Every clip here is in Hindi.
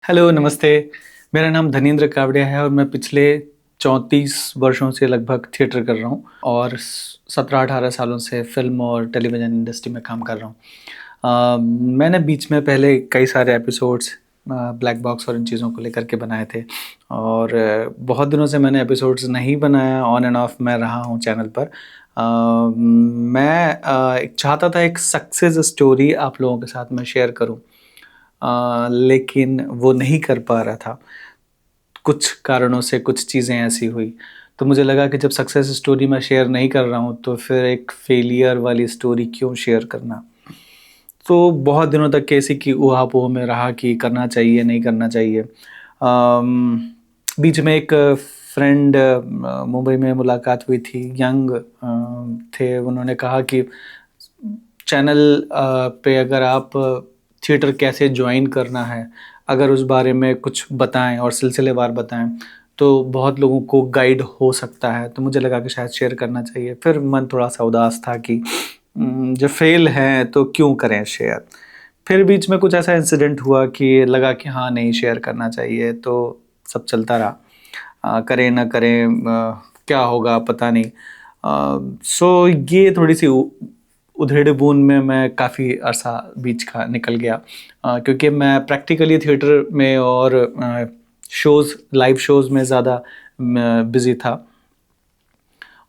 हेलो, नमस्ते। मेरा नाम धनेंद्र कावड़िया है और मैं पिछले 34 वर्षों से लगभग थिएटर कर रहा हूँ और 17-18 सालों से फ़िल्म और टेलीविज़न इंडस्ट्री में काम कर रहा हूँ। मैंने बीच में पहले कई सारे एपिसोड्स ब्लैक बॉक्स और इन चीज़ों को लेकर के बनाए थे और बहुत दिनों से मैंने एपिसोड्स नहीं बनाया, ऑन एंड ऑफ मैं रहा हूँ चैनल पर। मैं एक चाहता था एक सक्सेस स्टोरी आप लोगों के साथ मैं शेयर करूँ। लेकिन वो नहीं कर पा रहा था। कुछ कारणों से कुछ चीज़ें ऐसी हुई, तो मुझे लगा कि जब सक्सेस स्टोरी मैं शेयर नहीं कर रहा हूँ, तो फिर एक फेलियर वाली स्टोरी क्यों शेयर करना? तो बहुत दिनों तक कैसी की ऊहा-पोह में रहा कि करना चाहिए, नहीं करना चाहिए। बीच में एक फ्रेंड मुंबई में मुलाकात हुई थी, यंग थे, उन्होंने कहा कि चैनल पे अगर आप थिएटर कैसे जॉइन करना है, अगर उस बारे में कुछ बताएँ और सिलसिलेवार बताएँ, तो बहुत लोगों को गाइड हो सकता है। तो मुझे लगा कि शायद शेयर करना चाहिए। फिर मन थोड़ा-सा उदास था कि जब फ़ेल हैं तो क्यों करें शेयर? फिर बीच में कुछ ऐसा इंसिडेंट हुआ कि लगा कि हाँ, नहीं शेयर करना चाहिए, तो सब चलता रहा। करें ना करें क्या होगा पता नहीं। सो ये थोड़ी-सी उ उधेड़-बुन में मैं काफ़ी अरसा बीच का निकल गया, क्योंकि मैं प्रैक्टिकली थिएटर में और शोज़ लाइव शोज़ में ज़्यादा बिज़ी था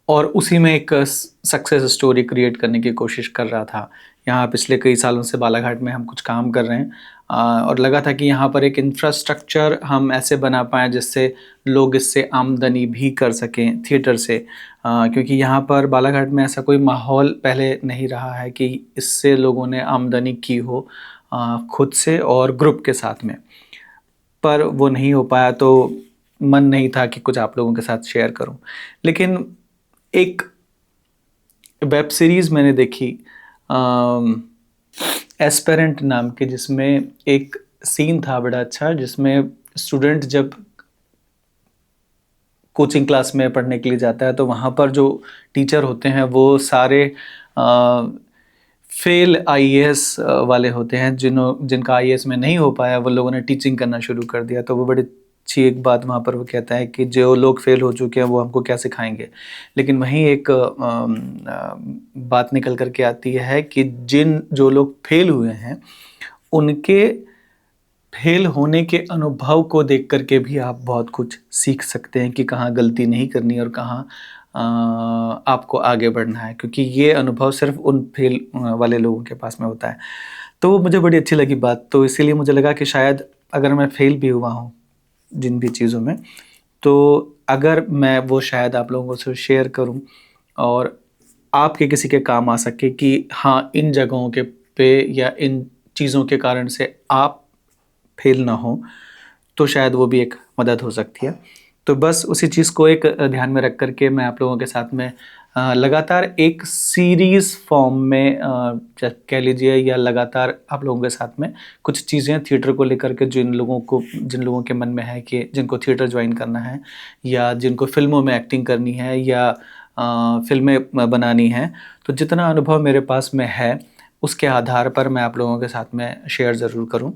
और उसी में एक सक्सेस स्टोरी क्रिएट करने की कोशिश कर रहा था। यहाँ पिछले कई सालों से बालाघाट में हम कुछ काम कर रहे हैं, और लगा था कि यहाँ पर एक इंफ्रास्ट्रक्चर हम ऐसे बना पाएँ जिससे लोग इससे आमदनी भी कर सकें थिएटर से। क्योंकि यहाँ पर बालाघाट में ऐसा कोई माहौल पहले नहीं रहा है कि इससे लोगों ने आमदनी की हो खुद से और ग्रुप के साथ में। पर वो नहीं हो पाया, तो मन नहीं था कि कुछ आप लोगों के साथ शेयर करूँ। लेकिन एक वेब सीरीज़ मैंने देखी एस्पेरेंट नाम की, जिसमें एक सीन था बड़ा अच्छा, जिसमें स्टूडेंट जब कोचिंग क्लास में पढ़ने के लिए जाता है, तो वहाँ पर जो टीचर होते हैं वो सारे फेल आईएएस वाले होते हैं, जिनका आईएएस में नहीं हो पाया, वो लोगों ने टीचिंग करना शुरू कर दिया। तो वो बड़ी अच्छी एक बात वहाँ पर वो कहता है कि जो लोग फेल हो चुके हैं वो हमको क्या सिखाएँगे। लेकिन वहीं एक बात निकल कर के आती है कि जो लोग फेल हुए हैं, उनके फेल होने के अनुभव को देख कर के भी आप बहुत कुछ सीख सकते हैं कि कहाँ गलती नहीं करनी और कहाँ आपको आगे बढ़ना है, क्योंकि ये अनुभव सिर्फ उन फेल वाले लोगों के पास में होता है। तो वो मुझे बड़ी अच्छी लगी बात, तो इसीलिए मुझे लगा कि शायद अगर मैं फेल भी हुआ हूँ जिन भी चीज़ों में, तो अगर मैं वो शायद आप लोगों से शेयर करूँ और आपके किसी के काम आ सके कि हाँ, इन जगहों के पे या इन चीज़ों के कारण से आप फेल ना हो, तो शायद वो भी एक मदद हो सकती है। तो बस उसी चीज़ को एक ध्यान में रख कर के मैं आप लोगों के साथ में लगातार एक सीरीज़ फ़ॉर्म में च कह लीजिए, या लगातार आप लोगों के साथ में कुछ चीज़ें थिएटर को लेकर के जिन लोगों के मन में है कि जिनको थिएटर जॉइन करना है, या जिनको फ़िल्मों में एक्टिंग करनी है, या फ़िल्में बनानी हैं, तो जितना अनुभव मेरे पास में है, उसके आधार पर मैं आप लोगों के साथ में शेयर ज़रूर करूँ,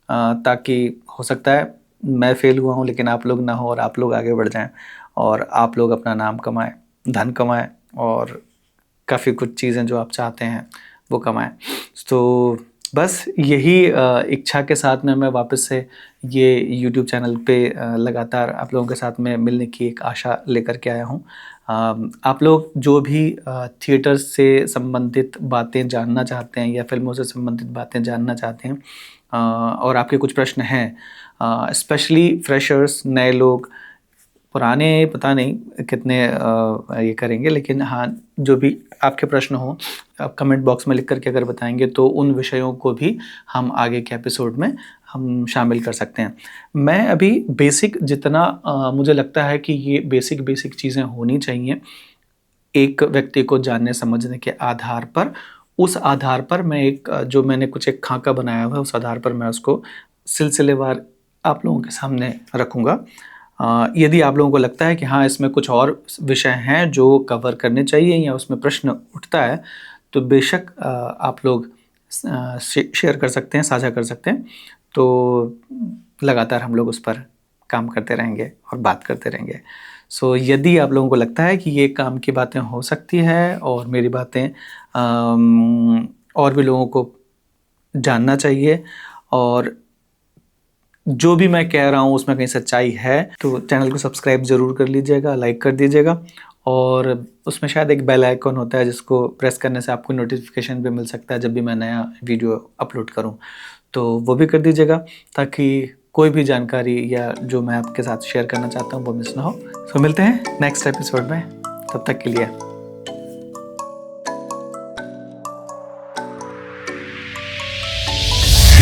ताकि हो सकता है मैं फ़ेल हुआ हूँ लेकिन आप लोग ना हो और आप लोग आगे बढ़ जाएँ और आप लोग अपना नाम कमाएँ, धन कमाएँ और काफ़ी कुछ चीज़ें जो आप चाहते हैं वो कमाएँ। तो बस यही इच्छा के साथ में मैं वापस से ये यूट्यूब चैनल पे लगातार आप लोगों के साथ में मिलने की एक आशा लेकर के आया हूँ। आप लोग जो भी थिएटर से संबंधित बातें जानना चाहते हैं या फ़िल्मों से संबंधित बातें जानना चाहते हैं, और आपके कुछ प्रश्न हैं, स्पेशली फ्रेशर्स, नए लोग, पुराने पता नहीं कितने ये करेंगे, लेकिन हाँ, जो भी आपके प्रश्न हो, आप कमेंट बॉक्स में लिख कर के अगर बताएँगे, तो उन विषयों को भी हम आगे के एपिसोड में हम शामिल कर सकते हैं। मैं अभी बेसिक जितना मुझे लगता है कि ये बेसिक चीज़ें होनी चाहिए, एक व्यक्ति को जानने-समझने के आधार पर, उस आधार पर मैं जो मैंने कुछ एक खाका बनाया हुआ है, उस आधार पर मैं उसको सिलसिलेवार आप लोगों के सामने रखूँगा। यदि आप लोगों को लगता है कि हाँ, इसमें कुछ और विषय हैं जो कवर करने चाहिए या उसमें प्रश्न उठता है, तो बेशक आप लोग शेयर कर सकते हैं, साझा कर सकते हैं। तो लगातार हम लोग उस पर काम करते रहेंगे और बात करते रहेंगे। सो यदि आप लोगों को लगता है कि ये काम की बातें हो सकती है और मेरी बातें और भी लोगों को जानना चाहिए और जो भी मैं कह रहा हूँ उसमें कहीं सच्चाई है, तो चैनल को सब्सक्राइब ज़रूर कर लीजिएगा, लाइक कर दीजिएगा और उसमें शायद एक बेल आइकन होता है जिसको प्रेस करने से आपको नोटिफिकेशन भी मिल सकता है जब भी मैं नया वीडियो अपलोड करूँ, तो वो भी कर दीजिएगा ताकि कोई भी जानकारी या जो मैं आपके साथ शेयर करना चाहता हूँ वो मिस ना हो। तो मिलते हैं नेक्स्ट एपिसोड में, तब तक के लिए